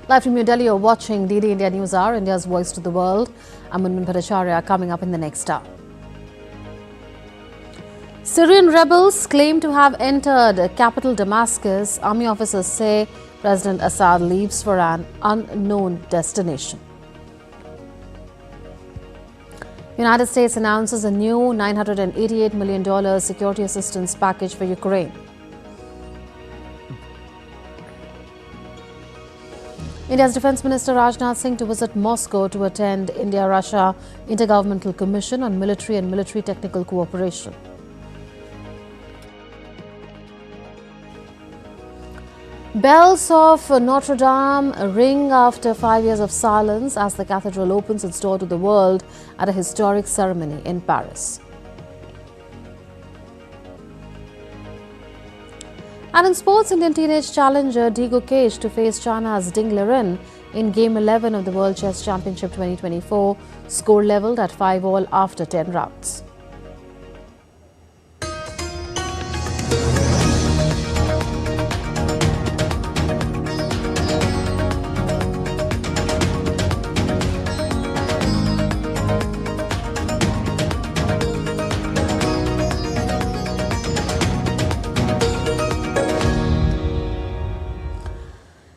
Live from New Delhi, you're watching DD India News Hour, India's voice to the world. I'm Munmin Bhattacharya, coming up in the next hour. Syrian rebels claim to have entered capital Damascus. Army officers say President Assad leaves for an unknown destination. United States announces a new $988 million security assistance package for Ukraine. India's Defence Minister Rajnath Singh to visit Moscow to attend India-Russia Intergovernmental Commission on Military and Military Technical Cooperation. Bells of Notre Dame ring after 5 years of silence as the cathedral opens its door to the world at a historic ceremony in Paris. And in sports, Indian teenage challenger Gukesh to face China's Liren in Game 11 of the World Chess Championship 2024, score levelled at 5-all after 10 rounds.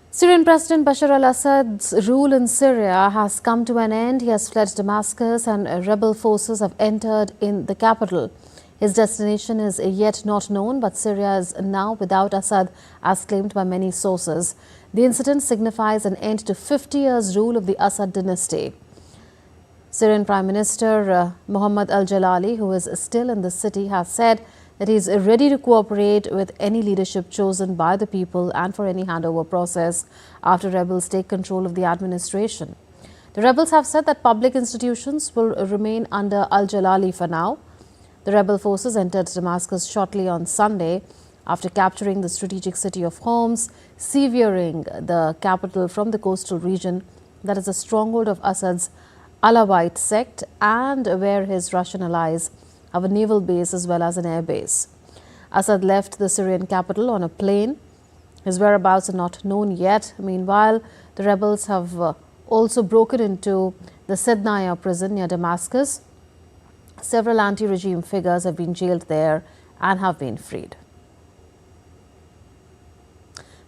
Syrian President Bashar al-Assad's rule in Syria has come to an end. He has fled Damascus and rebel forces have entered in the capital. His destination is yet not known, but Syria is now without Assad, as claimed by many sources. The incident signifies an end to 50 years' rule of the Assad dynasty. Syrian Prime Minister Mohammad al-Jalali, who is still in the city, has said that he is ready to cooperate with any leadership chosen by the people and for any handover process after rebels take control of the administration. The rebels have said that public institutions will remain under al-Jalali for now. The rebel forces entered Damascus shortly on Sunday after capturing the strategic city of Homs, severing the capital from the coastal region that is a stronghold of Assad's Alawite sect and where his Russian allies have a naval base as well as an air base. Assad left the Syrian capital on a plane. His whereabouts are not known yet. Meanwhile, the rebels have also broken into the Sednaya prison near Damascus. Several anti-regime figures have been jailed there and have been freed.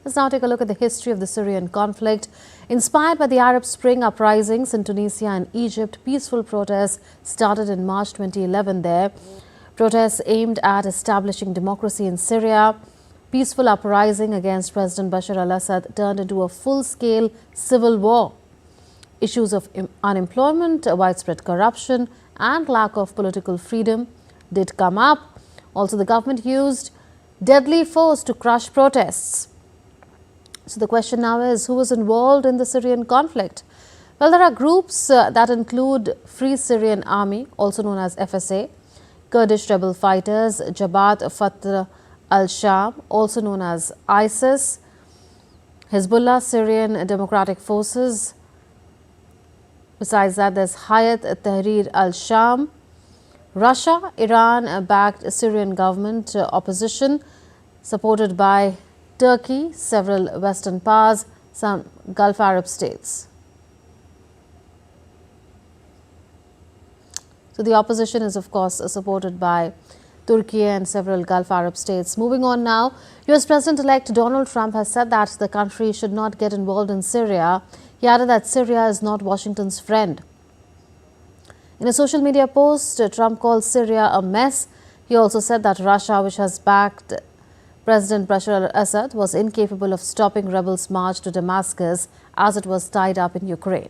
Let's now take a look at the history of the Syrian conflict. Inspired by the Arab Spring uprisings in Tunisia and Egypt, peaceful protests started in March 2011 there. Protests aimed at establishing democracy in Syria. Peaceful uprising against President Bashar al-Assad turned into a full-scale civil war. Issues of unemployment, widespread corruption and lack of political freedom did come up. Also, the government used deadly force to crush protests. So the question now is, who was involved in the Syrian conflict? Well, there are groups that include Free Syrian Army, also known as FSA, Kurdish rebel fighters, Jabhat Fatr al-Sham, also known as ISIS, Hezbollah, Syrian Democratic Forces. Besides that, there's Hayat Tahrir al-Sham, Russia, Iran-backed Syrian government opposition, supported by Turkey, several Western powers, some Gulf Arab states. So the opposition is, of course, supported by Turkey and several Gulf Arab states. Moving on now, US President-elect Donald Trump has said that the country should not get involved in Syria. He added that Syria is not Washington's friend. In a social media post, Trump called Syria a mess. He also said that Russia, which has backed President Bashar al-Assad, was incapable of stopping rebels' march to Damascus as it was tied up in Ukraine.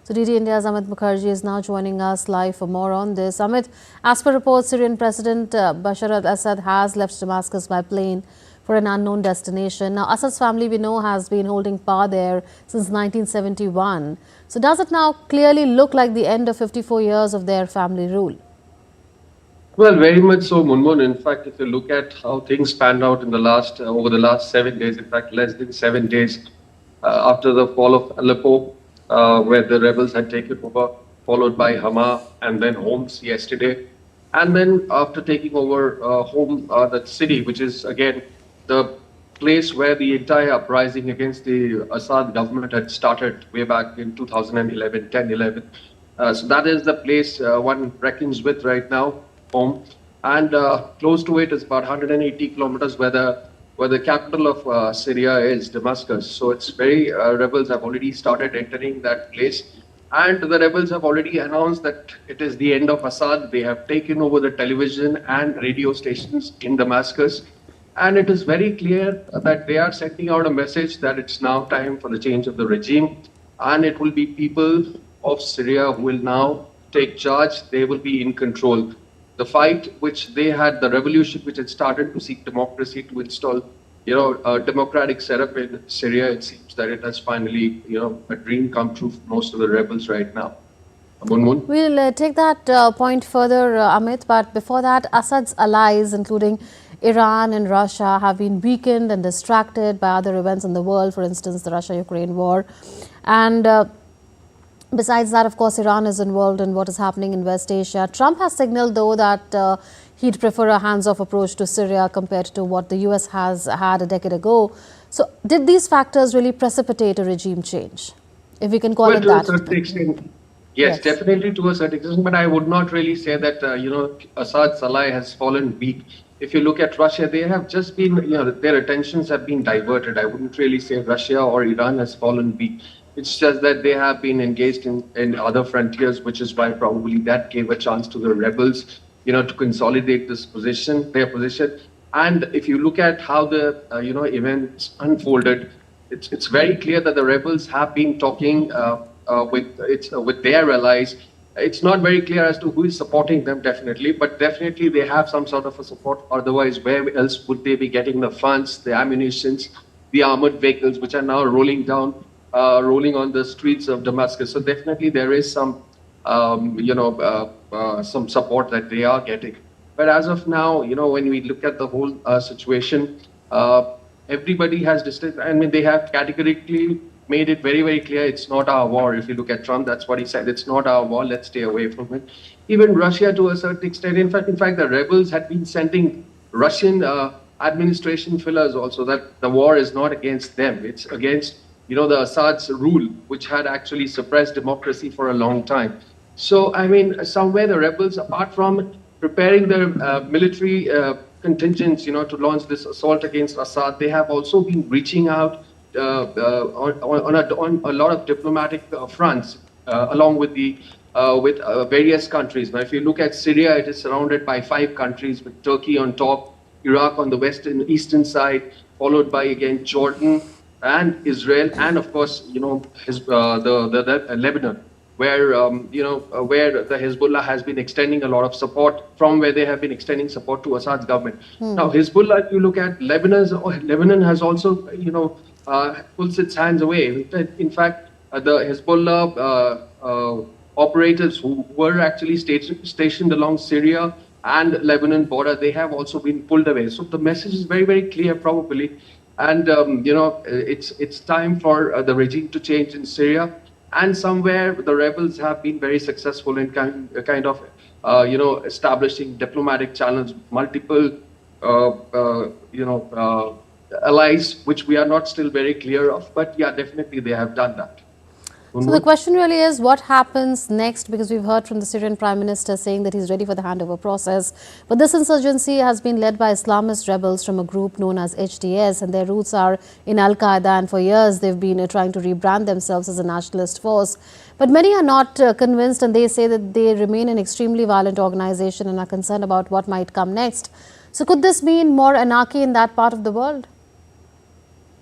So DD India's Amit Mukherjee is now joining us live for more on this. Amit, as per reports, Syrian President Bashar al-Assad has left Damascus by plane for an unknown destination. Now, Assad's family, we know, has been holding power there since 1971. So does it now clearly look like the end of 54 years of their family rule? Well, very much so, Munmun. In fact, if you look at how things panned out in the last over the last 7 days, in fact, less than 7 days after the fall of Aleppo, where the rebels had taken over, followed by Hama and then Homs yesterday, and then after taking over that city, which is again the place where the entire uprising against the Assad government had started way back in 2011, 10, 11. So that is the place one reckons with right now, home. And close to it is about 180 kilometers where the capital of Syria is, Damascus. So it's very, rebels have already started entering that place. And the rebels have already announced that it is the end of Assad. They have taken over the television and radio stations in Damascus. And it is very clear that they are sending out a message that it's now time for the change of the regime. And it will be people of Syria who will now take charge. They will be in control. The fight which they had, the revolution which had started to seek democracy, to install, a democratic setup in Syria, it seems that it has finally, a dream come true for most of the rebels right now. Munmun? We'll take that point further, Amit, but before that, Assad's allies, including Iran and Russia, have been weakened and distracted by other events in the world, for instance, the Russia-Ukraine war. And besides that, of course, Iran is involved in what is happening in West Asia. Trump has signaled, though, that he'd prefer a hands-off approach to Syria compared to what the US has had a decade ago. So did these factors really precipitate a regime change, if we can call it that? To a certain extent, yes, definitely to a certain extent, but I would not really say that, Assad's ally has fallen weak. If you look at Russia, they have just been, their attentions have been diverted. I wouldn't really say Russia or Iran has fallen weak. It's just that they have been engaged in other frontiers, which is why probably that gave a chance to the rebels, to consolidate their position. And if you look at how the, events unfolded, it's very clear that the rebels have been talking with their allies. It's not very clear as to who is supporting them, definitely, but definitely they have some sort of a support. Otherwise, where else would they be getting the funds, the ammunitions, the armored vehicles, which are now rolling on the streets of Damascus? So definitely there is some, some support that they are getting. But as of now, when we look at the whole situation, everybody has distanced. I mean, they have categorically made it very, very clear it's not our war. If you look at Trump, that's what he said. It's not our war. Let's stay away from it. Even Russia, to a certain extent, in fact, the rebels had been sending Russian administration fillers also that the war is not against them. It's against, the Assad's rule, which had actually suppressed democracy for a long time. So, I mean, somewhere the rebels, apart from preparing their military contingents, to launch this assault against Assad, they have also been reaching out on a lot of diplomatic fronts, along with various countries. Now, if you look at Syria, it is surrounded by 5 countries, with Turkey on top, Iraq on the eastern side, followed by again Jordan and Israel, and of course, Lebanon, where where the Hezbollah has been extending a lot of support, from where they have been extending support to Assad's government. Now, Hezbollah, if you look at Lebanon has also pulls its hands away. In fact, the Hezbollah operatives who were actually stationed along Syria and Lebanon border, they have also been pulled away. So the message is very, very clear, probably. And, it's time for the regime to change in Syria. And somewhere the rebels have been very successful in kind of, establishing diplomatic channels, multiple, allies, which we are not still very clear of. But yeah, definitely they have done that. So the question really is, what happens next? Because we've heard from the Syrian Prime Minister saying that he's ready for the handover process. But this insurgency has been led by Islamist rebels from a group known as HTS, and their roots are in Al-Qaeda, and for years they've been trying to rebrand themselves as a nationalist force. But many are not convinced, and they say that they remain an extremely violent organization and are concerned about what might come next. So could this mean more anarchy in that part of the world?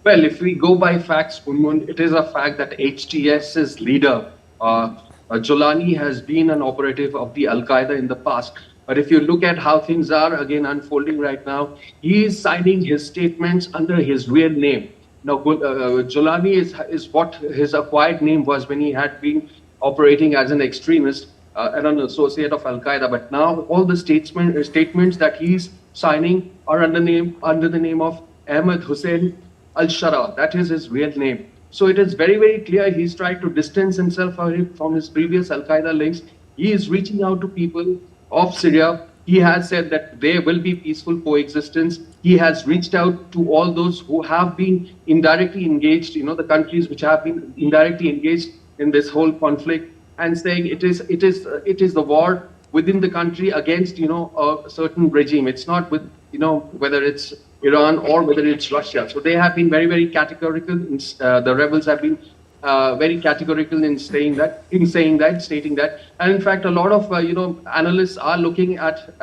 Well, if we go by facts, Munmun, it is a fact that HTS's leader, Jolani, has been an operative of the Al-Qaeda in the past. But if you look at how things are again unfolding right now, he is signing his statements under his real name. Now, Jolani is what his acquired name was when he had been operating as an extremist and an associate of Al-Qaeda. But now all the statements that he's signing are under the name of Ahmed Hussein Al-Shara. That is his real name. So it is very, very clear he's trying to distance himself from his previous Al-Qaeda links. He is reaching out to people of Syria He has said that there will be peaceful coexistence. He has reached out to all those who have been indirectly engaged, the countries which have been indirectly engaged in this whole conflict, and saying it is the war within the country against, a certain regime. It's not with, whether it's Iran or whether it's Russia. So they have been very, very categorical. The rebels have been very categorical in stating that. And in fact, a lot of analysts are looking at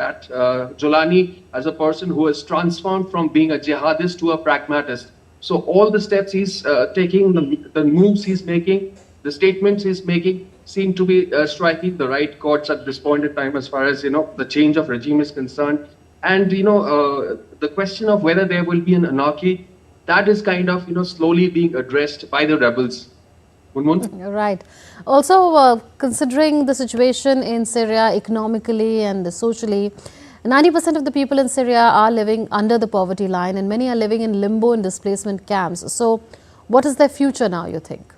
Jolani as a person who has transformed from being a jihadist to a pragmatist. So all the steps he's taking, the moves he's making, the statements he's making seem to be striking the right chords at this point in time as far as the change of regime is concerned. And the question of whether there will be an anarchy, that is kind of slowly being addressed by the rebels. Right. Also, considering the situation in Syria economically and socially, 90% of the people in Syria are living under the poverty line, and many are living in limbo and displacement camps. So what is their future now, you think?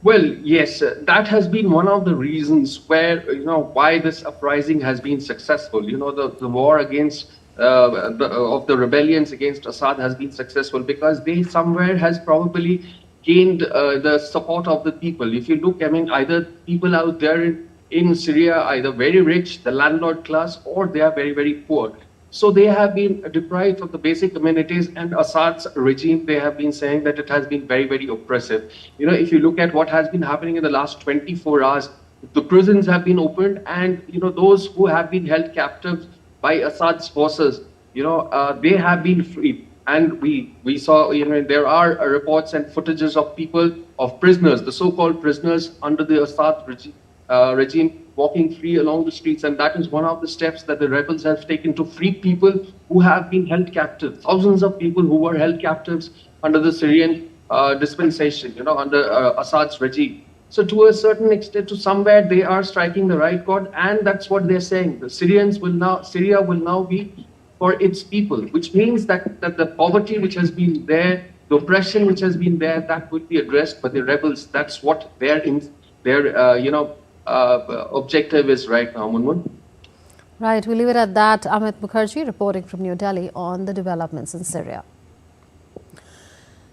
Well, yes, that has been one of the reasons where, why this uprising has been successful. The war against of the rebellions against Assad has been successful because they somewhere has probably gained the support of the people. If you look, either people out there in Syria, either very rich, the landlord class, or they are very, very poor. So they have been deprived of the basic amenities, and Assad's regime, they have been saying that it has been very, very oppressive. If you look at what has been happening in the last 24 hours, the prisons have been opened, and, those who have been held captive by Assad's forces, they have been freed. And we saw, there are reports and footages of people, of prisoners, the so-called prisoners under the Assad regime, walking free along the streets. And that is one of the steps that the rebels have taken to free people who have been held captive. Thousands of people who were held captives under the Syrian dispensation, under Assad's regime. So to a certain extent, to somewhere, they are striking the right chord, and that's what they're saying. The Syria will now be for its people, which means that the poverty which has been there, the oppression which has been there, that will be addressed by the rebels. That's what their objective is right now, Munmun. Right, we'll leave it at that. Amit Mukherjee reporting from New Delhi on the developments in Syria.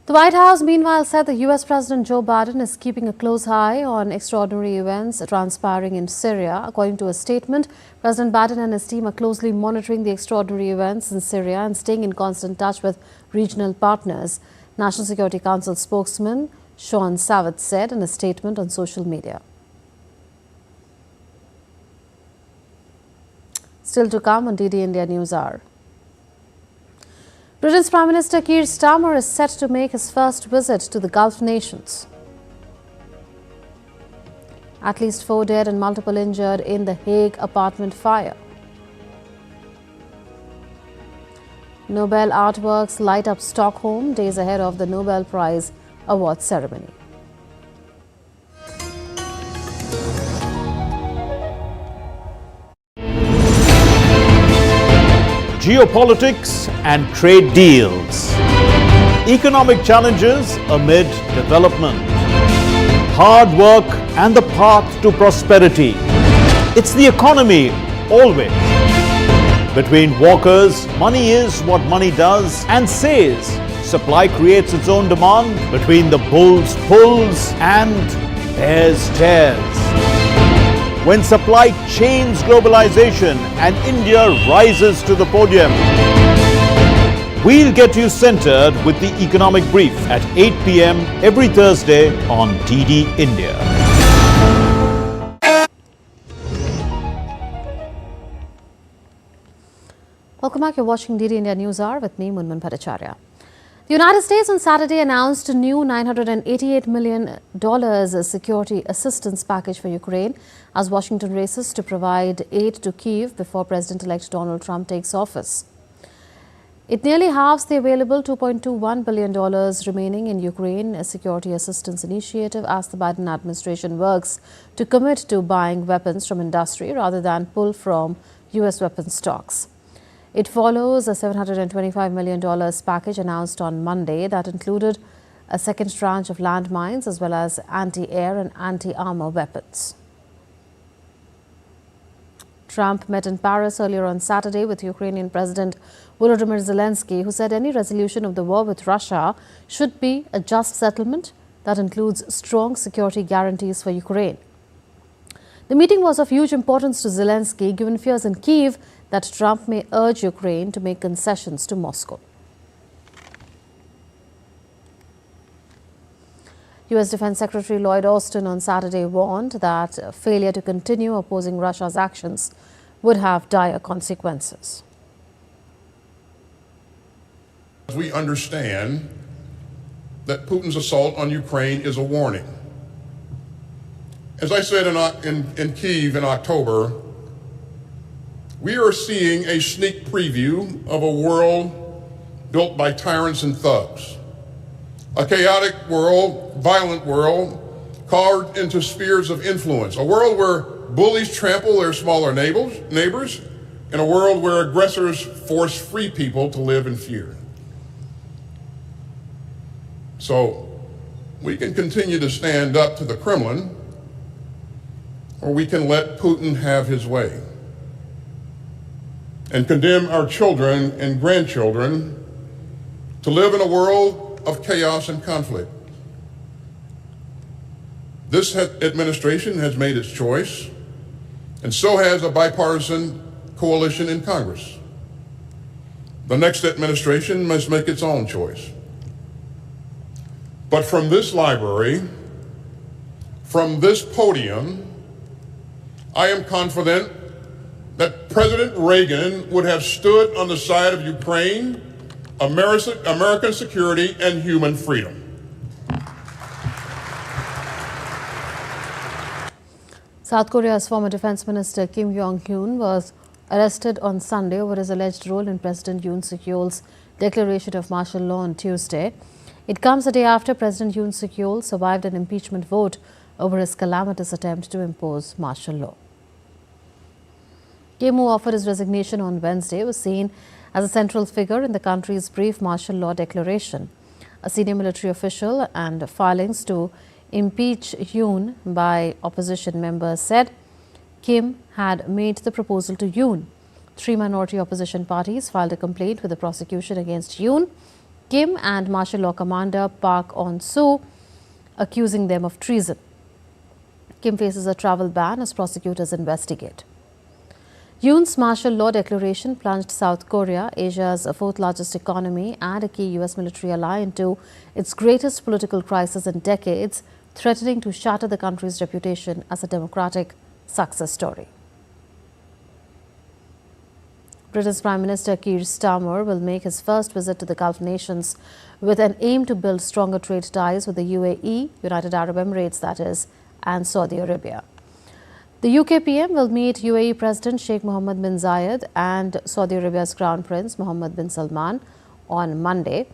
The White House, meanwhile, said the U.S. President Joe Biden is keeping a close eye on extraordinary events transpiring in Syria. According to a statement, President Biden and his team are closely monitoring the extraordinary events in Syria and staying in constant touch with regional partners, National Security Council spokesman Sean Savitz said in a statement on social media. Still to come on DD India News Hour. Britain's Prime Minister Keir Starmer is set to make his first visit to the Gulf nations. At least 4 dead and multiple injured in the Hague apartment fire. Nobel artworks light up Stockholm days ahead of the Nobel Prize award ceremony. Geopolitics and trade deals. Economic challenges amid development. Hard work and the path to prosperity. It's the economy always. Between walkers, money is what money does and says. Supply creates its own demand. Between the bulls pulls and bears tears. When supply chains globalization and India rises to the podium. We'll get you centered with the Economic Brief at 8 p.m. every Thursday on DD India. Welcome back. You're watching DD India News Hour with me, Munmun Bhattacharya. The United States on Saturday announced a new $988 million security assistance package for Ukraine as Washington races to provide aid to Kyiv before President-elect Donald Trump takes office. It nearly halves the available $2.21 billion remaining in Ukraine security assistance initiative as the Biden administration works to commit to buying weapons from industry rather than pull from U.S. weapons stocks. It follows a $725 million package announced on Monday that included a second tranche of landmines as well as anti-air and anti-armor weapons. Trump met in Paris earlier on Saturday with Ukrainian President Volodymyr Zelensky, who said any resolution of the war with Russia should be a just settlement that includes strong security guarantees for Ukraine. The meeting was of huge importance to Zelensky, given fears in Kyiv that Trump may urge Ukraine to make concessions to Moscow. U.S. Defense Secretary Lloyd Austin on Saturday warned that failure to continue opposing Russia's actions would have dire consequences. We understand that Putin's assault on Ukraine is a warning. As I said in Kyiv in October, we are seeing a sneak preview of a world built by tyrants and thugs. A chaotic world, violent world, carved into spheres of influence. A world where bullies trample their smaller neighbors, in a world where aggressors force free people to live in fear. So we can continue to stand up to the Kremlin, or we can let Putin have his way and condemn our children and grandchildren to live in a world of chaos and conflict. This administration has made its choice, and so has a bipartisan coalition in Congress. The next administration must make its own choice. But from this library, from this podium, I am confident that President Reagan would have stood on the side of Ukraine, American security, and human freedom. South Korea's former Defense Minister Kim Jong-un was arrested on Sunday over his alleged role in President Yoon Suk-yeol's declaration of martial law on Tuesday. It comes a day after President Yoon Suk-yeol survived an impeachment vote over his calamitous attempt to impose martial law. Kim, who offered his resignation on Wednesday, was seen as a central figure in the country's brief martial law declaration. A senior military official and filings to impeach Yoon by opposition members said Kim had made the proposal to Yoon. 3 minority opposition parties filed a complaint with the prosecution against Yoon, Kim and martial law commander Park On-soo, accusing them of treason. Kim faces a travel ban as prosecutors investigate. Yoon's martial law declaration plunged South Korea, Asia's fourth largest economy and a key U.S. military ally, into its greatest political crisis in decades, threatening to shatter the country's reputation as a democratic success story. Britain's Prime Minister Keir Starmer will make his first visit to the Gulf nations with an aim to build stronger trade ties with the UAE, United Arab Emirates that is, and Saudi Arabia. The UK PM will meet UAE President Sheikh Mohammed bin Zayed and Saudi Arabia's Crown Prince Mohammed bin Salman on Monday.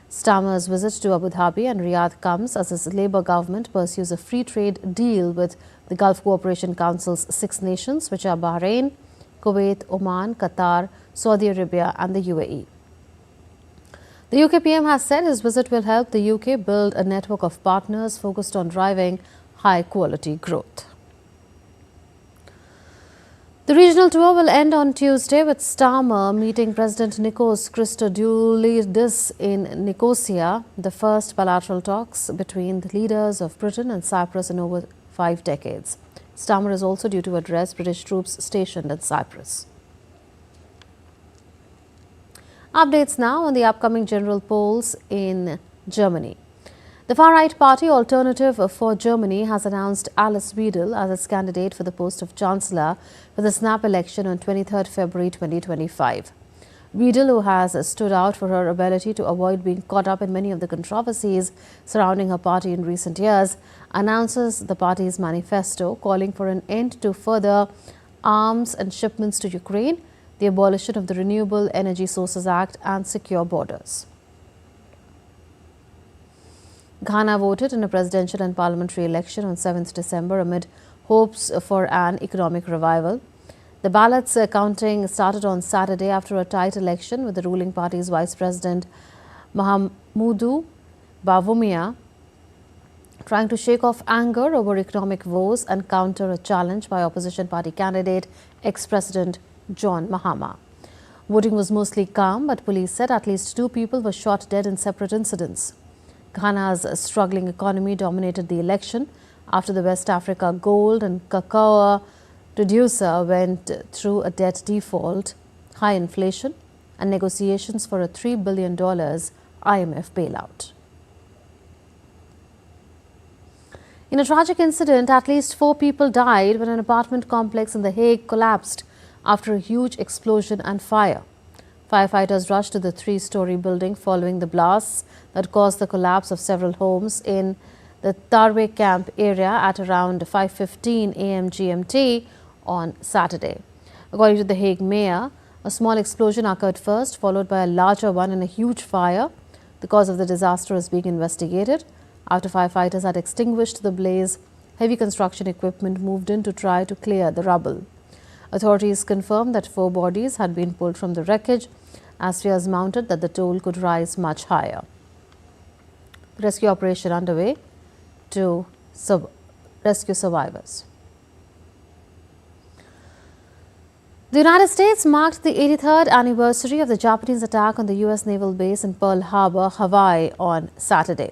Starmer's visit to Abu Dhabi and Riyadh comes as his Labour government pursues a free trade deal with the Gulf Cooperation Council's 6 nations, which are Bahrain, Kuwait, Oman, Qatar, Saudi Arabia and the UAE. The UK PM has said his visit will help the UK build a network of partners focused on driving high-quality growth. The regional tour will end on Tuesday with Starmer meeting President Nikos Christodoulidis in Nicosia, the first bilateral talks between the leaders of Britain and Cyprus in over 5 decades. Starmer is also due to address British troops stationed in Cyprus. Updates now on the upcoming general polls in Germany. The far-right party Alternative for Germany has announced Alice Weidel as its candidate for the post of Chancellor for the snap election on 23rd February 2025. Weidel, who has stood out for her ability to avoid being caught up in many of the controversies surrounding her party in recent years, announces the party's manifesto calling for an end to further arms and shipments to Ukraine, the abolition of the Renewable Energy Sources Act and secure borders. Ghana voted in a presidential and parliamentary election on 7th December amid hopes for an economic revival. The ballots counting started on Saturday after a tight election with the ruling party's Vice President Mahamudu Bawumia trying to shake off anger over economic woes and counter a challenge by opposition party candidate ex-President John Mahama. Voting was mostly calm, but police said at least 2 people were shot dead in separate incidents. Ghana's struggling economy dominated the election after the West Africa gold and cocoa producer went through a debt default, high inflation, and negotiations for a $3 billion IMF bailout. In a tragic incident, at least 4 people died when an apartment complex in The Hague collapsed after a huge explosion and fire. Firefighters rushed to the 3-story building following the blasts that caused the collapse of several homes in the Tarwe camp area at around 5:15 a.m. GMT on Saturday. According to the Hague mayor, a small explosion occurred first, followed by a larger one and a huge fire. The cause of the disaster is being investigated. After firefighters had extinguished the blaze, heavy construction equipment moved in to try to clear the rubble. Authorities confirmed that 4 bodies had been pulled from the wreckage as fears mounted that the toll could rise much higher. The rescue operation underway to rescue survivors. The United States marked the 83rd anniversary of the Japanese attack on the U.S. naval base in Pearl Harbor, Hawaii on Saturday.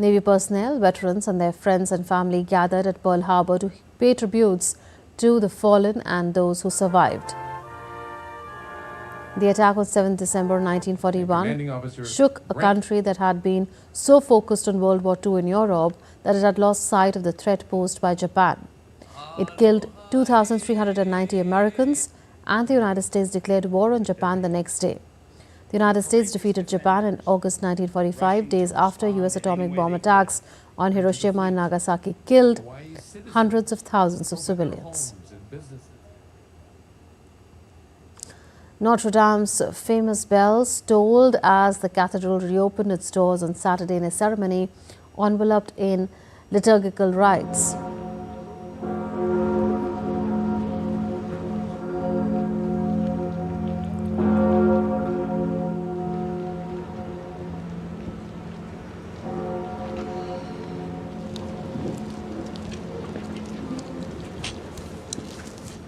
Navy personnel, veterans and their friends and family gathered at Pearl Harbor to pay tributes to the fallen and those who survived. The attack on 7 December 1941 shook a country that had been so focused on World War II in Europe that it had lost sight of the threat posed by Japan. It killed 2,390 Americans, and the United States declared war on Japan the next day. The United States defeated Japan in August 1945, days after U.S. atomic bomb attacks on Hiroshima and Nagasaki killed hundreds of thousands of civilians. Notre Dame's famous bells tolled as the cathedral reopened its doors on Saturday in a ceremony enveloped in liturgical rites.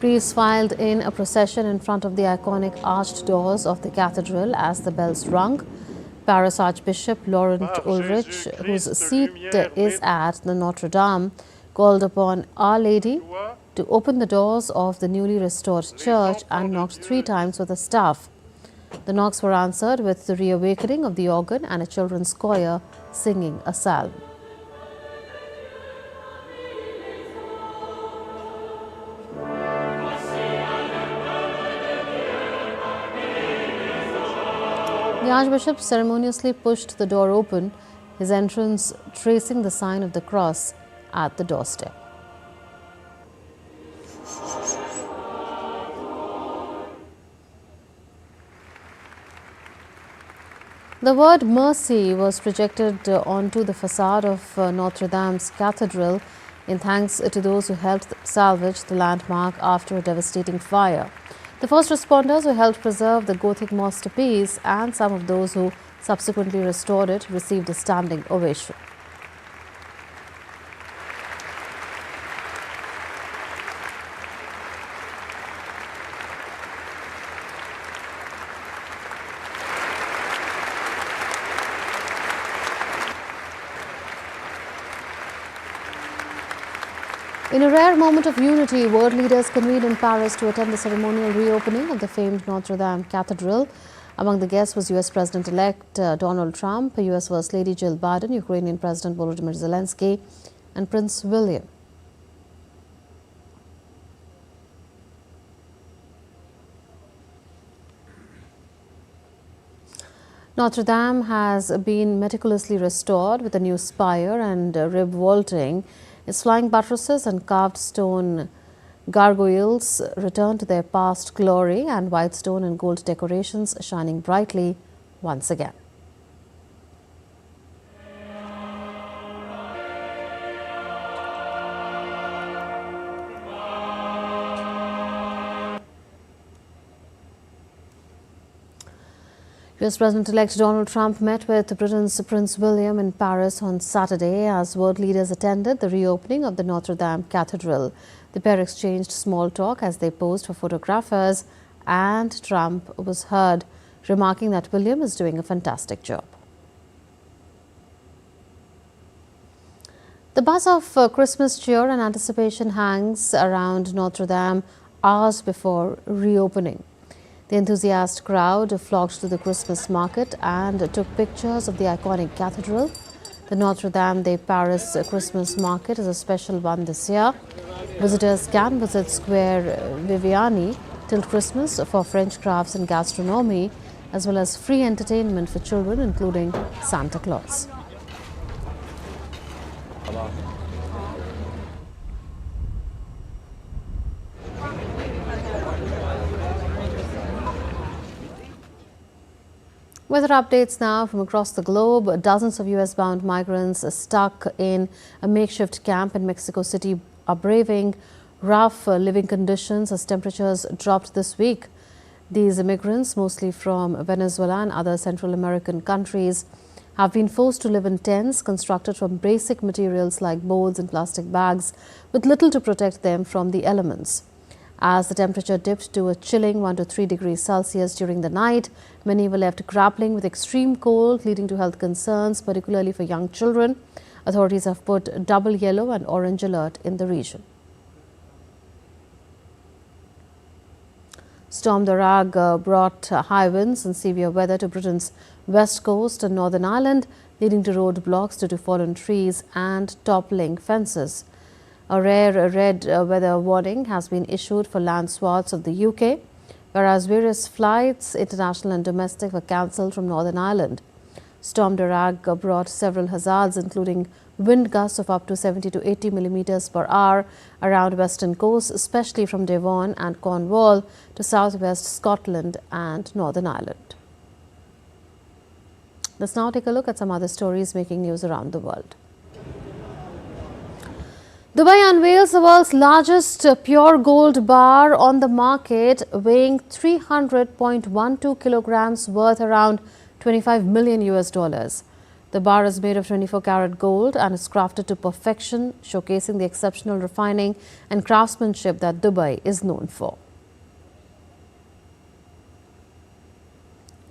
Priests filed in a procession in front of the iconic arched doors of the cathedral as the bells rung. Paris Archbishop Laurent Ulrich, whose seat is at the Notre Dame, called upon Our Lady to open the doors of the newly restored church and knocked 3 times with a staff. The knocks were answered with the reawakening of the organ and a children's choir singing a psalm. The Archbishop ceremoniously pushed the door open, his entrance tracing the sign of the cross at the doorstep. The word mercy was projected onto the facade of Notre Dame's Cathedral in thanks to those who helped salvage the landmark after a devastating fire. The first responders who helped preserve the Gothic masterpiece and some of those who subsequently restored it received a standing ovation. In a rare moment of unity, world leaders convened in Paris to attend the ceremonial reopening of the famed Notre Dame Cathedral. Among the guests was U.S. President-elect Donald Trump, U.S. First Lady Jill Biden, Ukrainian President Volodymyr Zelensky, and Prince William. Notre Dame has been meticulously restored with a new spire and rib vaulting. Its flying buttresses and carved stone gargoyles return to their past glory, and white stone and gold decorations shining brightly once again. US President-elect Donald Trump met with Britain's Prince William in Paris on Saturday as world leaders attended the reopening of the Notre Dame Cathedral. The pair exchanged small talk as they posed for photographers, and Trump was heard remarking that William is doing a fantastic job. The buzz of Christmas cheer and anticipation hangs around Notre Dame hours before reopening. The enthusiast crowd flocked to the Christmas market and took pictures of the iconic cathedral. The Notre Dame de Paris Christmas market is a special one this year. Visitors can visit Square Viviani till Christmas for French crafts and gastronomy, as well as free entertainment for children, including Santa Claus. Weather updates now from across the globe. Dozens of US-bound migrants stuck in a makeshift camp in Mexico City are braving rough living conditions as temperatures dropped this week. These immigrants, mostly from Venezuela and other Central American countries, have been forced to live in tents constructed from basic materials like boards and plastic bags, with little to protect them from the elements. As the temperature dipped to a chilling 1 to 3 degrees Celsius during the night, many were left grappling with extreme cold, leading to health concerns, particularly for young children. Authorities have put double yellow and orange alert in the region. Storm Dorag brought high winds and severe weather to Britain's west coast and Northern Ireland, leading to roadblocks due to fallen trees and toppling fences. A rare red weather warning has been issued for land swaths of the UK, whereas various flights, international and domestic, were cancelled from Northern Ireland. Storm Dorag brought several hazards, including wind gusts of up to 70 to 80 millimeters per hour around western coast, especially from Devon and Cornwall to southwest Scotland and Northern Ireland. Let's now take a look at some other stories making news around the world. Dubai unveils the world's largest pure gold bar on the market, weighing 300.12 kilograms, worth around 25 million US dollars. The bar is made of 24-karat gold and is crafted to perfection, showcasing the exceptional refining and craftsmanship that Dubai is known for.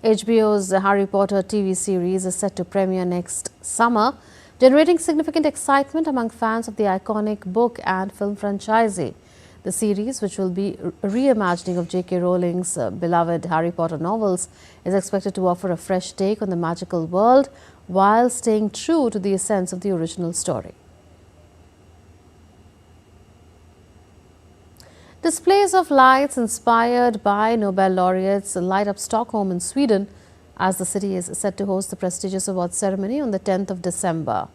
HBO's Harry Potter TV series is set to premiere next summer, generating significant excitement among fans of the iconic book and film franchise. The series, which will be a reimagining of J.K. Rowling's beloved Harry Potter novels, is expected to offer a fresh take on the magical world while staying true to the essence of the original story. Displays of lights inspired by Nobel laureates light up Stockholm in Sweden as the city is set to host the prestigious awards ceremony on the 10th of December.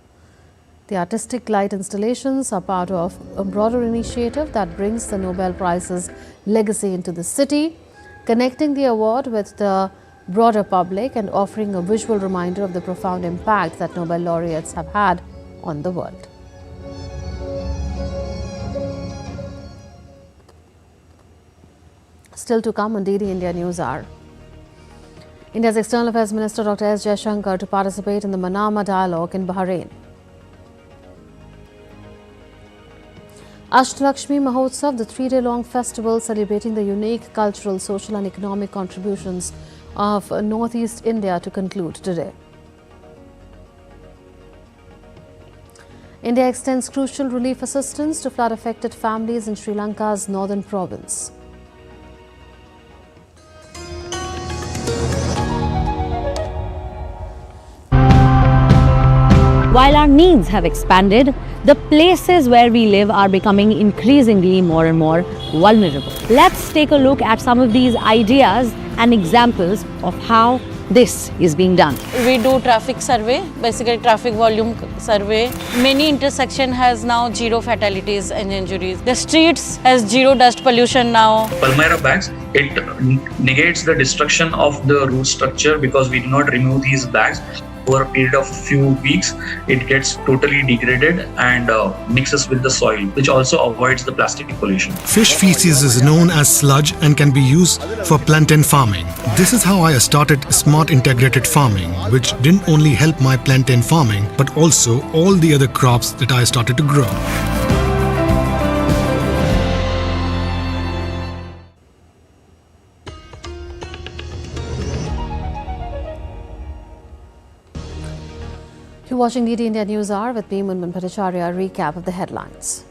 The artistic light installations are part of a broader initiative that brings the Nobel Prize's legacy into the city, connecting the award with the broader public and offering a visual reminder of the profound impact that Nobel laureates have had on the world. Still to come on DD India News Hour. India's External Affairs Minister Dr. S. Jaishankar to participate in the Manama Dialogue in Bahrain. Ashtalakshmi Mahotsav, the 3-day-long festival celebrating the unique cultural, social and economic contributions of Northeast India, to conclude today. India extends crucial relief assistance to flood-affected families in Sri Lanka's northern province. While our needs have expanded, the places where we live are becoming increasingly more and more vulnerable. Let's take a look at some of these ideas and examples of how this is being done. We do traffic survey, basically traffic volume survey. Many intersection has now 0 fatalities and injuries. The streets has 0 dust pollution now. Palmyra bags, it negates the destruction of the root structure because we do not remove these bags. over a period of few weeks, it gets totally degraded and mixes with the soil, which also avoids the plastic pollution. Fish feces is known as sludge and can be used for plantain farming. This is how I started smart integrated farming, which didn't only help my plantain farming, but also all the other crops that I started to grow. You're watching DD India News Hour with me, Munmun Bhattacharya. Recap of the headlines.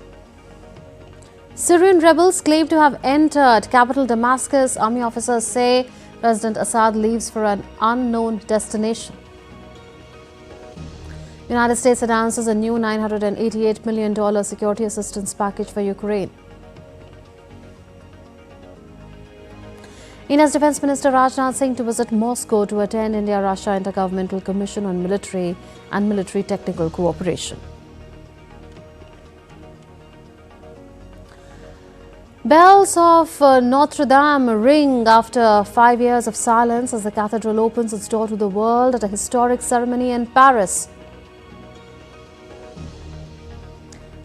Syrian rebels claim to have entered capital Damascus. Army officers say President Assad leaves for an unknown destination. United States announces a new $988 million security assistance package for Ukraine. India's Defence Minister Rajnath Singh to visit Moscow to attend India-Russia Intergovernmental Commission on Military and Military Technical Cooperation. Bells of Notre Dame ring after 5 years of silence as the cathedral opens its door to the world at a historic ceremony in Paris.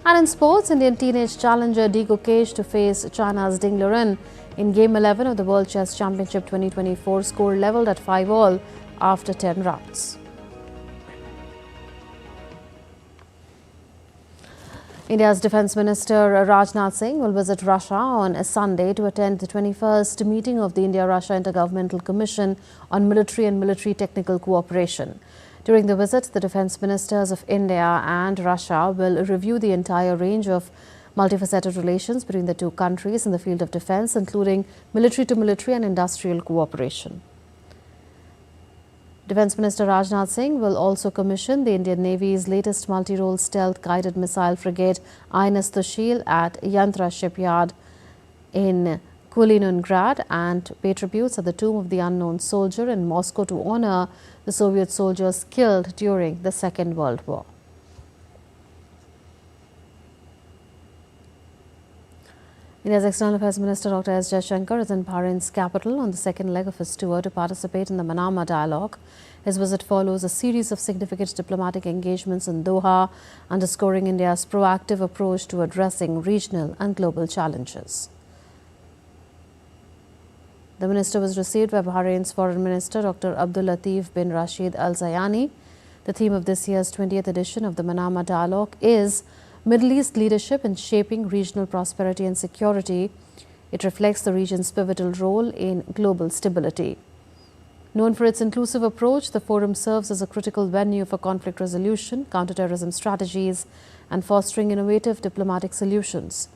And in sports, Indian teenage challenger Gukesh to face China's Liren in Game 11 of the World Chess Championship 2024, score levelled at 5-all after 10 rounds. India's Defence Minister Rajnath Singh will visit Russia on a Sunday to attend the 21st meeting of the India-Russia Intergovernmental Commission on Military and Military Technical Cooperation. During the visit, the Defence Ministers of India and Russia will review the entire range of multifaceted relations between the two countries in the field of defence, including military-to-military and industrial cooperation. Defence Minister Rajnath Singh will also commission the Indian Navy's latest multi-role stealth guided missile frigate INS Tushil at Yantra shipyard in Kaliningrad and pay tributes at the Tomb of the Unknown Soldier in Moscow to honour the Soviet soldiers killed during the Second World War. India's External Affairs Minister Dr. S. Jaishankar is in Bahrain's capital on the second leg of his tour to participate in the Manama dialogue. His visit follows a series of significant diplomatic engagements in Doha, underscoring India's proactive approach to addressing regional and global challenges. The minister was received by Bahrain's Foreign Minister Dr. Abdul Latif bin Rashid Al Zayani. The theme of this year's 20th edition of the Manama dialogue is Middle East leadership in shaping regional prosperity and security. It reflects the region's pivotal role in global stability. Known for its inclusive approach, the forum serves as a critical venue for conflict resolution, counterterrorism strategies, and fostering innovative diplomatic solutions.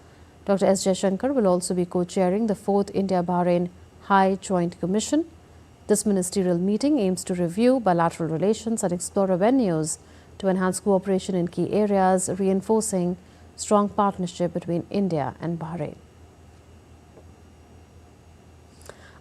Dr. S. Jaishankar will also be co-chairing the 4th India-Bahrain High Joint Commission. This ministerial meeting aims to review bilateral relations and explore avenues to enhance cooperation in key areas, reinforcing strong partnership between India and Bahrain.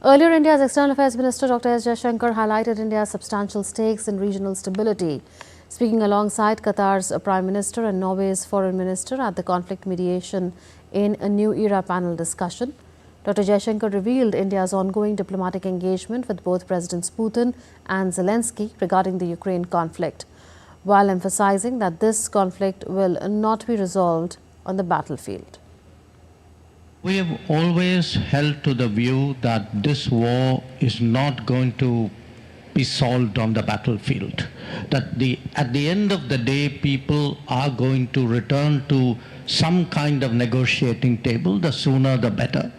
Earlier, India's External Affairs Minister Dr. S. Jaishankar highlighted India's substantial stakes in regional stability. Speaking alongside Qatar's Prime Minister and Norway's Foreign Minister at the Conflict Mediation in a New Era panel discussion, Dr. Jaishankar revealed India's ongoing diplomatic engagement with both Presidents Putin and Zelensky regarding the Ukraine conflict, while emphasizing that this conflict will not be resolved on the battlefield. We have always held to the view that this war is not going to be solved on the battlefield. That at the end of the day, people are going to return to some kind of negotiating table, the sooner the better.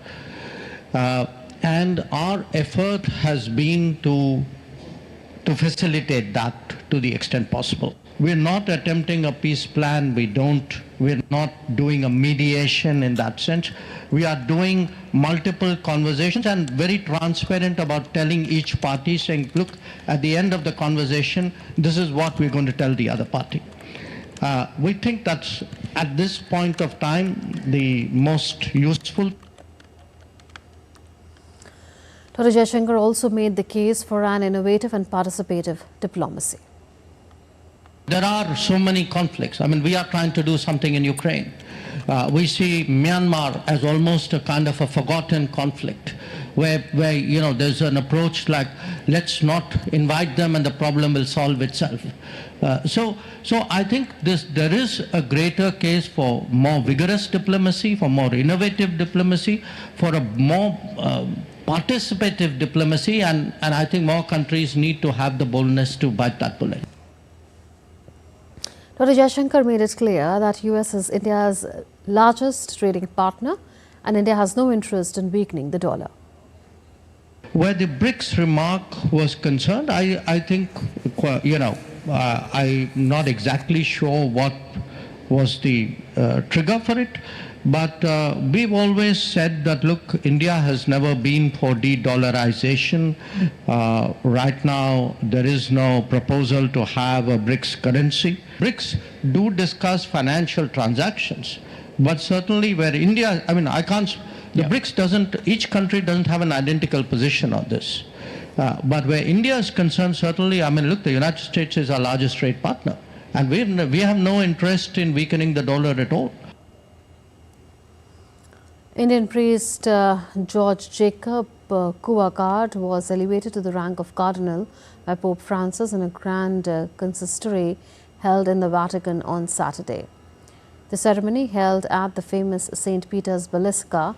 And our effort has been to facilitate that to the extent possible. We're not attempting a peace plan. We're not doing a mediation in that sense. We are doing multiple conversations and very transparent about telling each party, saying, look, at the end of the conversation, this is what we're going to tell the other party. We think that's, at this point of time, the most useful. Dr. Jaishankar also made the case for an innovative and participative diplomacy. There are so many conflicts. I mean, we are trying to do something in Ukraine. We see Myanmar as almost a kind of a forgotten conflict, where there's an approach like, let's not invite them and the problem will solve itself. So I think there is a greater case for more vigorous diplomacy, for more innovative diplomacy, for a more participative diplomacy, and I think more countries need to have the boldness to bite that bullet. Dr. Jaishankar made it clear that US is India's largest trading partner and India has no interest in weakening the dollar. Where the BRICS remark was concerned, I think, I'm not exactly sure what was the trigger for it, but we've always said that, look, India has never been for de-dollarization. Right now, there is no proposal to have a BRICS currency. BRICS do discuss financial transactions, but certainly where India, BRICS doesn't, each country doesn't have an identical position on this. But where India is concerned, certainly, look, the United States is our largest trade partner, and we have no interest in weakening the dollar at all. Indian priest George Jacob Kuvakad was elevated to the rank of cardinal by Pope Francis in a grand consistory held in the Vatican on Saturday. The ceremony, held at the famous St. Peter's Basilica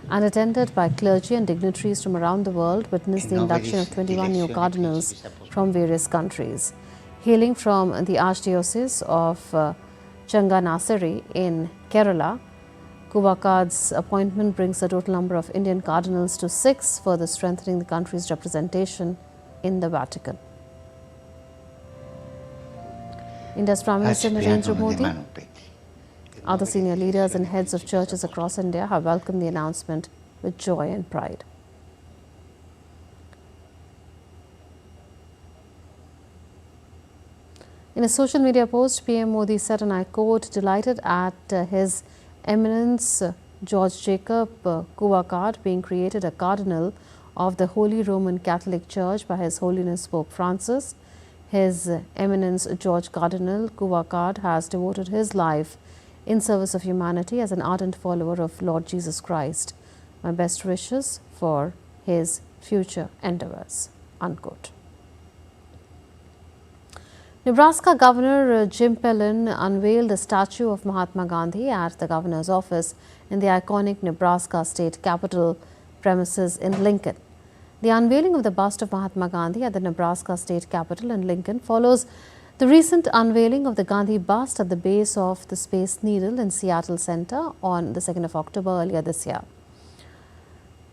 and attended by clergy and dignitaries from around the world, witnessed the induction of 21 new cardinals from various countries. Hailing from the Archdiocese of Changanassery in Kerala, Kuvakad's appointment brings the total number of Indian cardinals to 6, further strengthening the country's representation in the Vatican. India's Prime Minister Narendra Modi, other senior leaders and heads of churches across India have welcomed the announcement with joy and pride. In a social media post, PM Modi said, and I quote, "Delighted at His Eminence George Jacob Kuvakad being created a cardinal of the Holy Roman Catholic Church by His Holiness Pope Francis. His Eminence George Cardinal Kuvakad has devoted his life in service of humanity as an ardent follower of Lord Jesus Christ. My best wishes for his future endeavors." Unquote. Nebraska Governor Jim Pellin unveiled a statue of Mahatma Gandhi at the governor's office in the iconic Nebraska state capitol premises in Lincoln. The unveiling of the bust of Mahatma Gandhi at the Nebraska state capitol in Lincoln follows the recent unveiling of the Gandhi bust at the base of the Space Needle in Seattle Center on the 2nd of October earlier this year.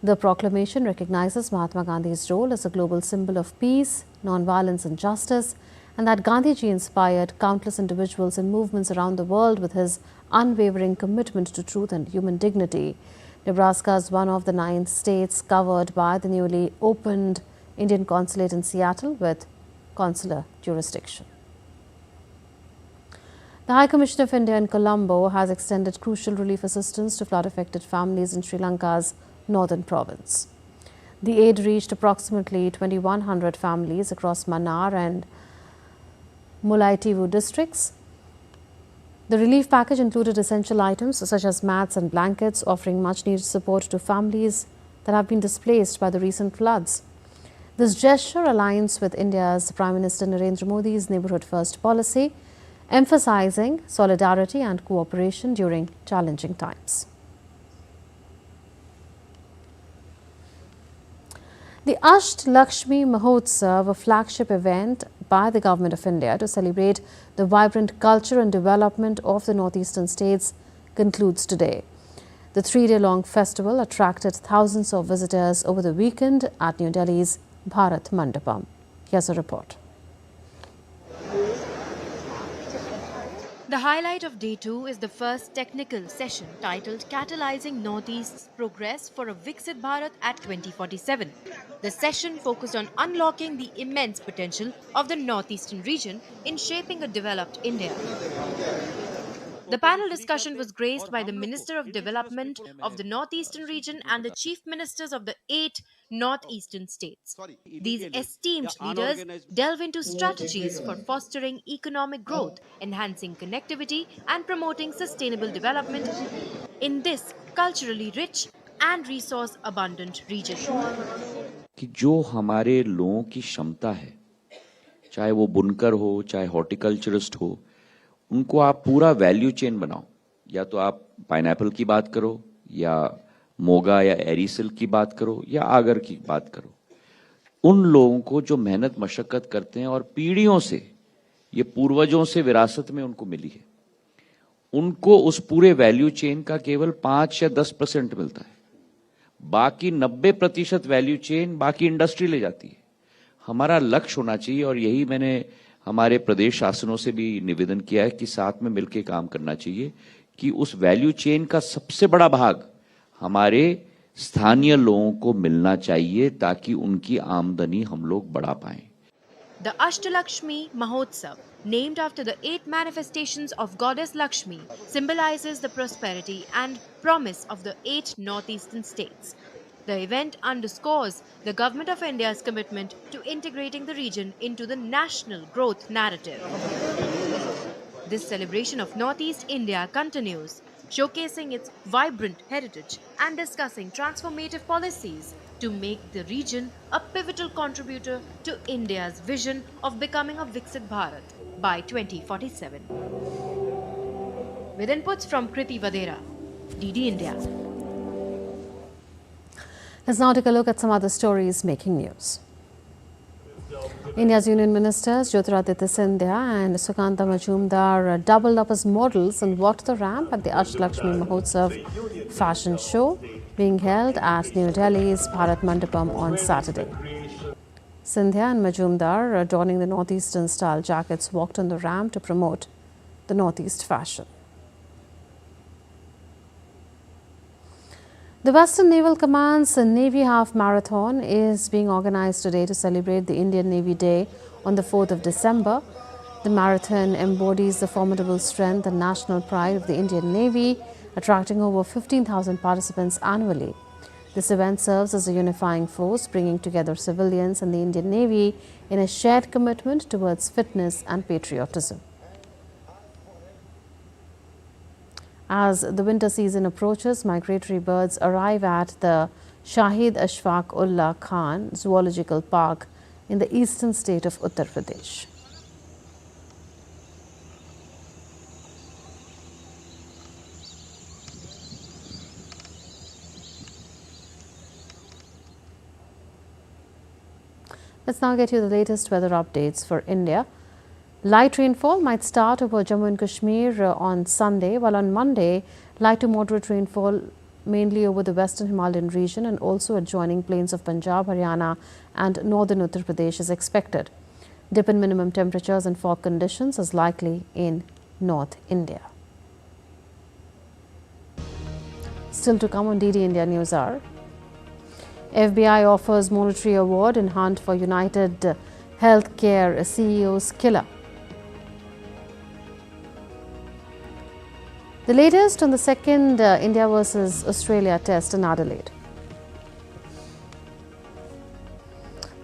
The proclamation recognizes Mahatma Gandhi's role as a global symbol of peace, nonviolence and justice, and that Gandhiji inspired countless individuals and movements around the world with his unwavering commitment to truth and human dignity. Nebraska is one of the 9 states covered by the newly opened Indian consulate in Seattle with consular jurisdiction. The High Commission of India in Colombo has extended crucial relief assistance to flood-affected families in Sri Lanka's northern province. The aid reached approximately 2,100 families across Mannar and Mullaitivu districts. The relief package included essential items such as mats and blankets, offering much-needed support to families that have been displaced by the recent floods. This gesture aligns with India's Prime Minister Narendra Modi's Neighbourhood First policy, emphasizing solidarity and cooperation during challenging times. The Asht Lakshmi Mahotsav, a flagship event by the Government of India to celebrate the vibrant culture and development of the northeastern states, concludes today. The 3-day-long festival attracted thousands of visitors over the weekend at New Delhi's Bharat Mandapam. Here's a report. The highlight of Day 2 is the first technical session titled Catalyzing Northeast's Progress for a Viksit Bharat at 2047. The session focused on unlocking the immense potential of the northeastern region in shaping a developed India. The panel discussion was graced by the Minister of Development of the Northeastern region and the Chief Ministers of the 8 Northeastern states. These esteemed leaders delve into strategies for fostering economic growth, enhancing connectivity, and promoting sustainable development in this culturally rich and resource abundant region. कि जो हमारे लोगों की क्षमता है, चाहे वो बुनकर हो, चाहे हॉर्टिकल्चरिस्ट हो, उनको आप पूरा वैल्यू चेन बनाओ. या तो आप पाइनएप्पल की बात करो, या मोगा या एरिसिल की बात करो, या आगर की बात करो. उन लोगों को जो मेहनत मशक्कत करते हैं और पीढ़ियों से, ये पूर्वजों से विरासत में उनको मिली है, उनको उस पूरे वैल्यू चेन का केवल 5 या 10% मिलता है. बाकी 90% वैल्यू चेन बाकी इंडस्ट्री ले जाती है. हमारा लक्ष्य होना चाहिए, और यही मैंने हमारे प्रदेश शासनों से भी निवेदन किया है कि साथ में मिलकर काम करना चाहिए कि उस वैल्यू चेन का सबसे बड़ा भाग हमारे स्थानीय लोगों को मिलना चाहिए, ताकि उनकी आमदनी हम लोग बढ़ा पाएं. The Ashtalakshmi Mahotsav, named after the 8 manifestations of Goddess Lakshmi, symbolizes the prosperity and promise of the 8 northeastern states. The event underscores the Government of India's commitment to integrating the region into the national growth narrative. This celebration of Northeast India continues, showcasing its vibrant heritage and discussing transformative policies to make the region a pivotal contributor to India's vision of becoming a Viksit Bharat by 2047. With inputs from Kriti Vadera, DD India. Let's now take a look at some other stories making news. India's Union Ministers Jyotiraditya Scindia and Sukanta Majumdar doubled up as models and walked the ramp at the Ashtalakshmi Mahotsav fashion show being held at New Delhi's Bharat Mandapam on Saturday. Scindia and Majumdar, adorning the northeastern style jackets, walked on the ramp to promote the northeast fashion. The Western Naval Command's Navy Half Marathon is being organized today to celebrate the Indian Navy Day on the 4th of December. The marathon embodies the formidable strength and national pride of the Indian Navy, attracting over 15,000 participants annually. This event serves as a unifying force, bringing together civilians and the Indian Navy in a shared commitment towards fitness and patriotism. As the winter season approaches, migratory birds arrive at the Shahid Ashfaq Ullah Khan Zoological Park in the eastern state of Uttar Pradesh. Let's now get you the latest weather updates for India. Light rainfall might start over Jammu and Kashmir on Sunday, while on Monday, light to moderate rainfall mainly over the western Himalayan region and also adjoining plains of Punjab, Haryana and northern Uttar Pradesh is expected. Dip in minimum temperatures and fog conditions is likely in North India. Still to come on DD India News Hour. FBI offers monetary award in hunt for United Healthcare CEO's killer. The latest on the second India versus Australia test in Adelaide.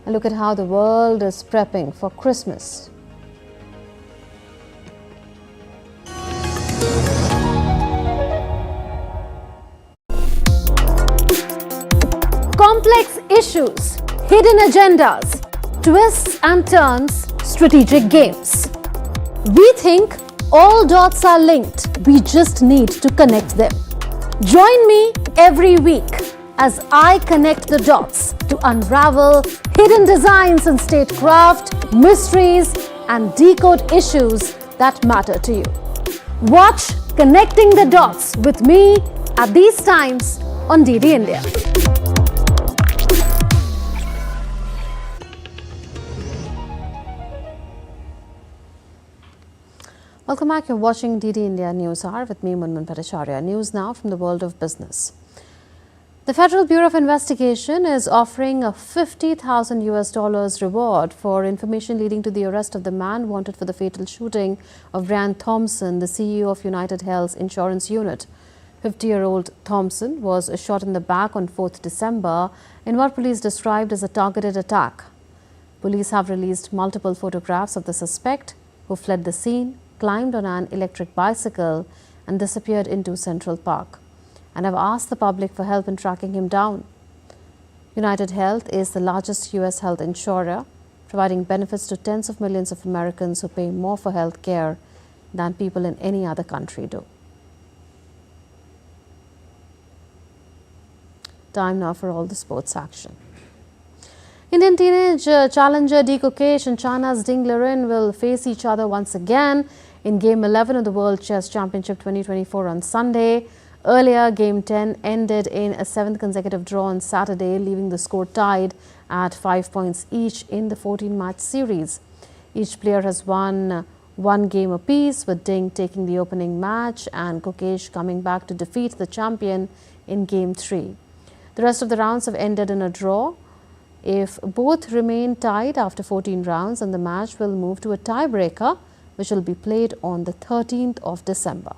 A look at how the world is prepping for Christmas. Complex issues, hidden agendas, twists and turns, strategic games. We think all dots are linked. We just need to connect them. Join me every week as I connect the dots to unravel hidden designs in statecraft, mysteries, and decode issues that matter to you. Watch Connecting the Dots with me at these times on DD India. Welcome back. You're watching DD India News Hour with me, Munmun Bhattacharya. News now from the world of business. The Federal Bureau of Investigation is offering a $50,000 reward for information leading to the arrest of the man wanted for the fatal shooting of Brian Thompson, the CEO of United Health's insurance unit. 50-year-old Thompson was shot in the back on 4th December in what police described as a targeted attack. Police have released multiple photographs of the suspect, who fled the scene, climbed on an electric bicycle and disappeared into Central Park, and have asked the public for help in tracking him down. United Health is the largest U.S. health insurer, providing benefits to tens of millions of Americans who pay more for health care than people in any other country do. Time now for all the sports action. Indian teenage challenger Gukesh and China's Liren will face each other once again in Game 11 of the World Chess Championship 2024 on Sunday. Earlier, Game 10 ended in a 7th consecutive draw on Saturday, leaving the score tied at 5 points each in the 14-match series. Each player has won one game apiece, with Ding taking the opening match and Gukesh coming back to defeat the champion in Game 3. The rest of the rounds have ended in a draw. If both remain tied after 14 rounds, and the match will move to a tiebreaker, which will be played on the 13th of December.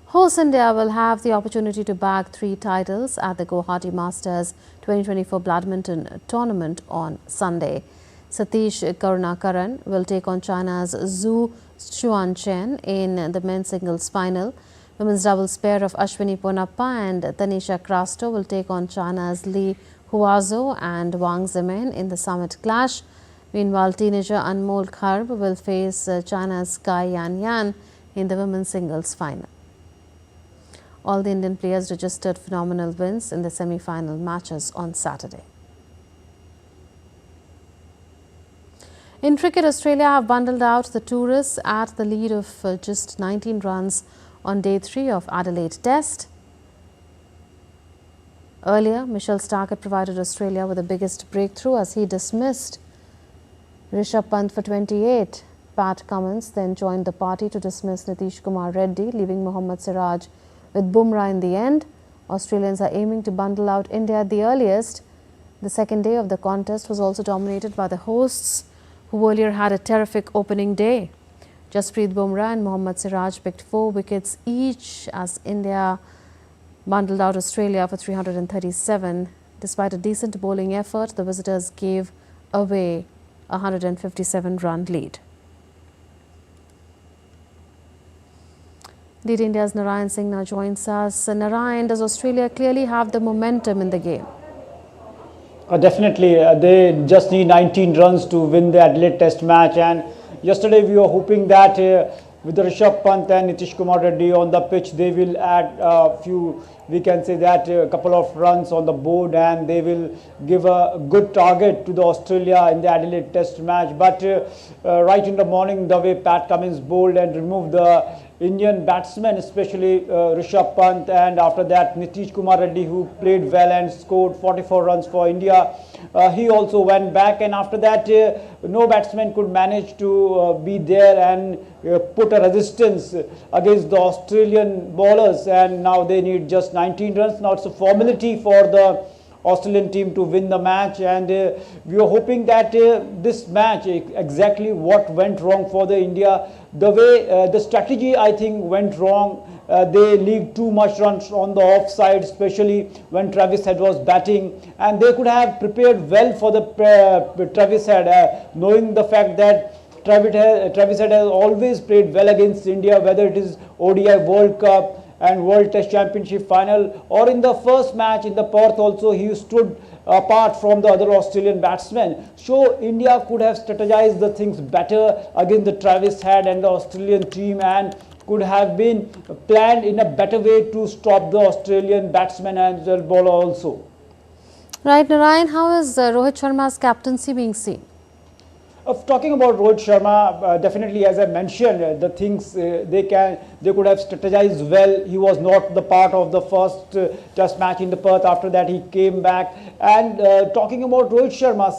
Host India will have the opportunity to bag 3 titles at the Guwahati Masters 2024 Badminton tournament on Sunday. Satish Karunakaran will take on China's Zhu Xuanchen in the men's singles final. Women's doubles pair of Ashwini Ponappa and Tanisha Crasto will take on China's Li Huazhou and Wang Zimen in the summit clash. Meanwhile, teenager Anmol Kharb will face China's Kai Yan in the women's singles final. All the Indian players registered phenomenal wins in the semi-final matches on Saturday. In cricket, Australia have bundled out the tourists at the lead of just 19 runs on day 3 of Adelaide Test. Earlier, Michelle Stark had provided Australia with the biggest breakthrough as he dismissed Rishabh Pant for 28. Pat Cummins then joined the party to dismiss Nitish Kumar Reddy, leaving Mohammad Siraj with Bumrah in the end. Australians are aiming to bundle out India at the earliest. The second day of the contest was also dominated by the hosts, who earlier had a terrific opening day. Jasprit Bumrah and Mohammad Siraj picked 4 wickets each as India bundled out Australia for 337. Despite a decent bowling effort, the visitors gave away a 157-run lead. Lead India's Narayan Singh now joins us. Narayan, does Australia clearly have the momentum in the game? Definitely. They just need 19 runs to win the Adelaide Test match, and yesterday we were hoping that with the Rishabh Pant and Nitish Kumar Reddy on the pitch, they will add a few, we can say that a couple of runs on the board, and they will give a good target to the Australia in the Adelaide Test match. But right in the morning, the way Pat Cummins bowled and removed the Indian batsmen, especially Rishabh Pant, and after that Nitish Kumar Reddy, who played well and scored 44 runs for India. He also went back, and after that no batsman could manage to be there and put a resistance against the Australian bowlers, and now they need just 19 runs. Now it's a formality for the Australian team to win the match, and we were hoping that this match, exactly what went wrong for the India, the way the strategy I think went wrong. They leaked too much runs on the offside, especially when Travis Head was batting, and they could have prepared well for the Travis Head, knowing the fact that Travis Head has always played well against India, whether it is ODI World Cup and World Test Championship final, or in the first match in the Perth also he stood apart from the other Australian batsmen. So India could have strategized the things better against the Travis Head and the Australian team, and could have been planned in a better way to stop the Australian batsmen and the bowler also. Right, Narayan, how is Rohit Sharma's captaincy being seen? Of talking about Rohit Sharma, definitely as I mentioned, the things they could have strategized well. He was not the part of the first test match in the Perth. After that, he came back. And talking about Rohit Sharma,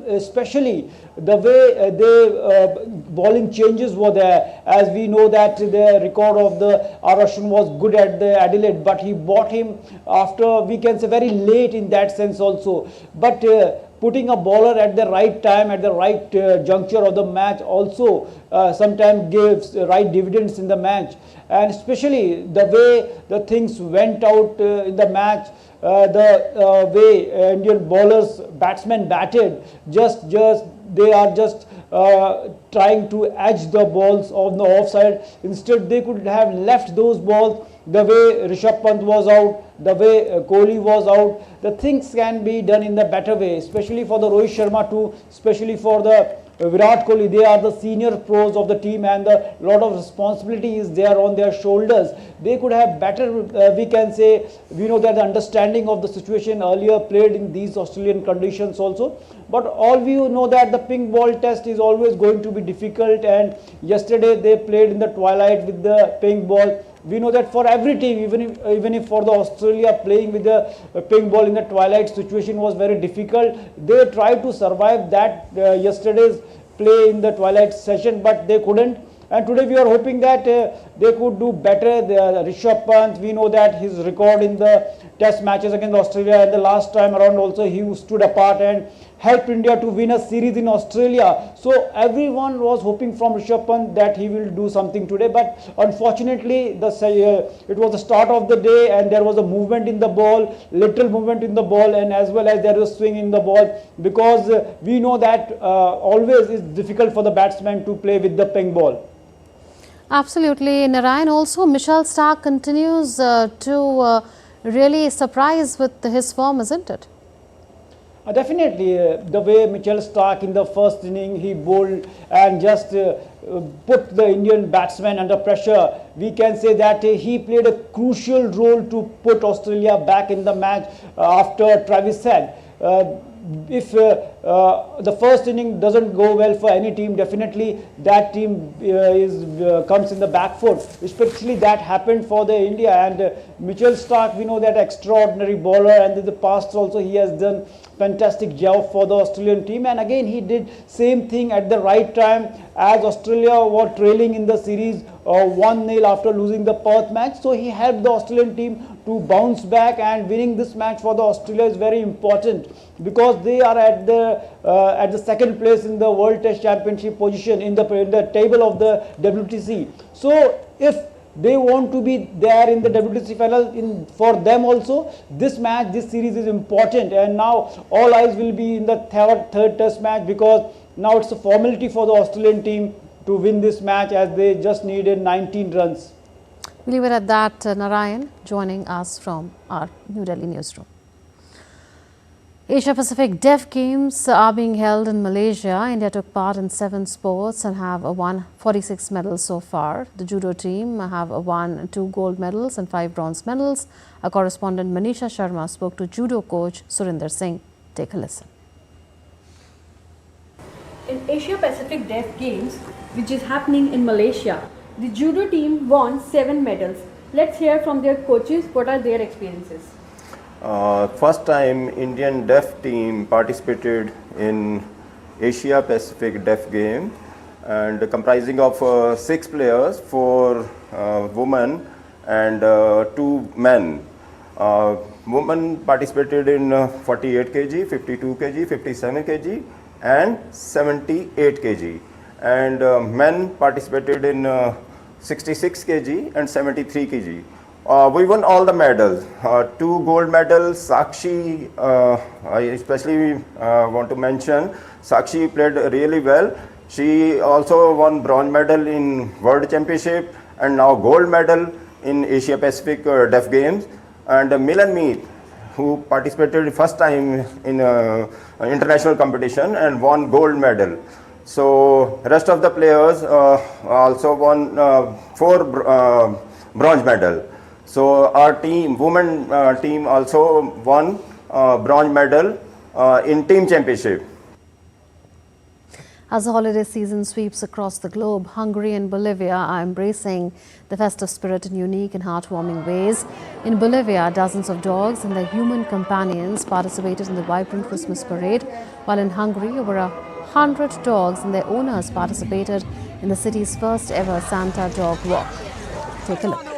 especially the way bowling changes were there. As we know that the record of the Russian was good at the Adelaide, but he bought him after, we can say, very late in that sense also. But putting a bowler at the right time, at the right juncture of the match also sometimes gives right dividends in the match. And especially the way the things went out in the match, the way Indian batsmen batted, they are just trying to edge the balls on the offside. Instead, they could have left those balls the way Rishabh Pant was out, the way Kohli was out. The things can be done in the better way, especially for the Rohit Sharma too, especially for the Virat Kohli. They are the senior pros of the team, and a lot of responsibility is there on their shoulders. They could have better, we can say, we know that the understanding of the situation earlier played in these Australian conditions also. But all we know that the pink ball test is always going to be difficult, and yesterday they played in the twilight with the pink ball. We know that for every team, even if for the Australia playing with the pink ball in the twilight situation was very difficult, they tried to survive that yesterday's play in the twilight session, but they couldn't. And today we are hoping that they could do better. Rishabh Pant, we know that his record in the test matches against Australia, and the last time around also he stood apart and helped India to win a series in Australia. So everyone was hoping from Rishabh Pant that he will do something today, but unfortunately it was the start of the day and there was a movement in the ball, little movement in the ball, and as well as there was swing in the ball, because we know that always it's difficult for the batsman to play with the pink ball. Absolutely, Narayan. Also, Mitchell Starc continues to really surprise with his form, isn't it? Definitely, the way Mitchell Starc in the first inning, he bowled and just put the Indian batsman under pressure. We can say that he played a crucial role to put Australia back in the match after Travis said. If the first inning doesn't go well for any team, definitely that team comes in the back foot. Especially that happened for the India, and Mitchell Starc, we know that extraordinary bowler, and in the past also he has done fantastic job for the Australian team, and again he did same thing at the right time as Australia were trailing in the series 1-0 after losing the Perth match. So he helped the Australian team to bounce back, and winning this match for the Australia is very important because they are at the second place in the World Test Championship position in the table of the WTC. So if they want to be there in the WTC final, for them also this series is important, and now all eyes will be in the third test match, because now it's a formality for the Australian team to win this match as they just needed 19 runs. We'll leave it at that. Narayan joining us from our New Delhi newsroom. Asia-Pacific Deaf Games are being held in Malaysia. India took part in 7 sports and have won 46 medals so far. The judo team have won 2 gold medals and 5 bronze medals. Our correspondent Manisha Sharma spoke to judo coach Surinder Singh. Take a listen. In Asia-Pacific Deaf Games, which is happening in Malaysia, the judo team won 7 medals. Let's hear from their coaches what are their experiences. First time Indian deaf team participated in Asia Pacific Deaf Game, and comprising of 6 players, 4 women and 2 men. Women participated in 48 kg, 52 kg, 57 kg and 78 kg, and men participated in 66 kg and 73 kg. We won all the medals, 2 gold medals. Sakshi, I especially want to mention, Sakshi played really well. She also won bronze medal in World Championship and now gold medal in Asia Pacific Deaf Games. And Milan Meet, who participated first time in international competition and won gold medal. So rest of the players also won 4 bronze medal. So our team, women team also won bronze medal in team championship. As the holiday season sweeps across the globe, Hungary and Bolivia are embracing the festive spirit in unique and heartwarming ways. In Bolivia, dozens of dogs and their human companions participated in the vibrant Christmas parade, while in Hungary, over 100 dogs and their owners participated in the city's first ever Santa Dog Walk. Take a look.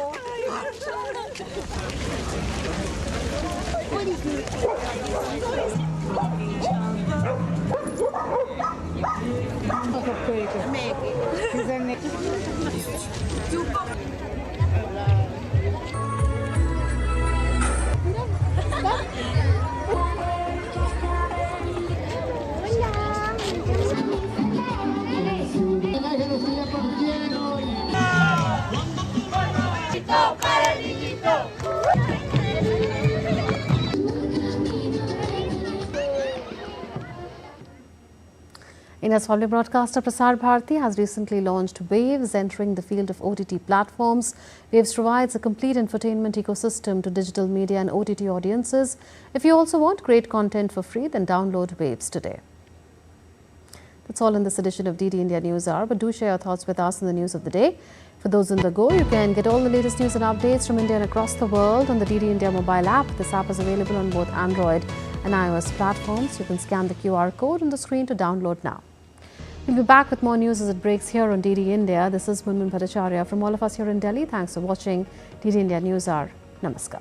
India's public broadcaster Prasar Bharati has recently launched Waves, entering the field of OTT platforms. Waves provides a complete infotainment ecosystem to digital media and OTT audiences. If you also want great content for free, then download Waves today. That's all in this edition of DD India News Hour, but do share your thoughts with us on the news of the day. For those on the go, you can get all the latest news and updates from India and across the world on the DD India mobile app. This app is available on both Android and iOS platforms. You can scan the QR code on the screen to download now. We'll be back with more news as it breaks here on DD India. This is Munmun Bhattacharya from all of us here in Delhi. Thanks for watching DD India News Hour. Namaskar.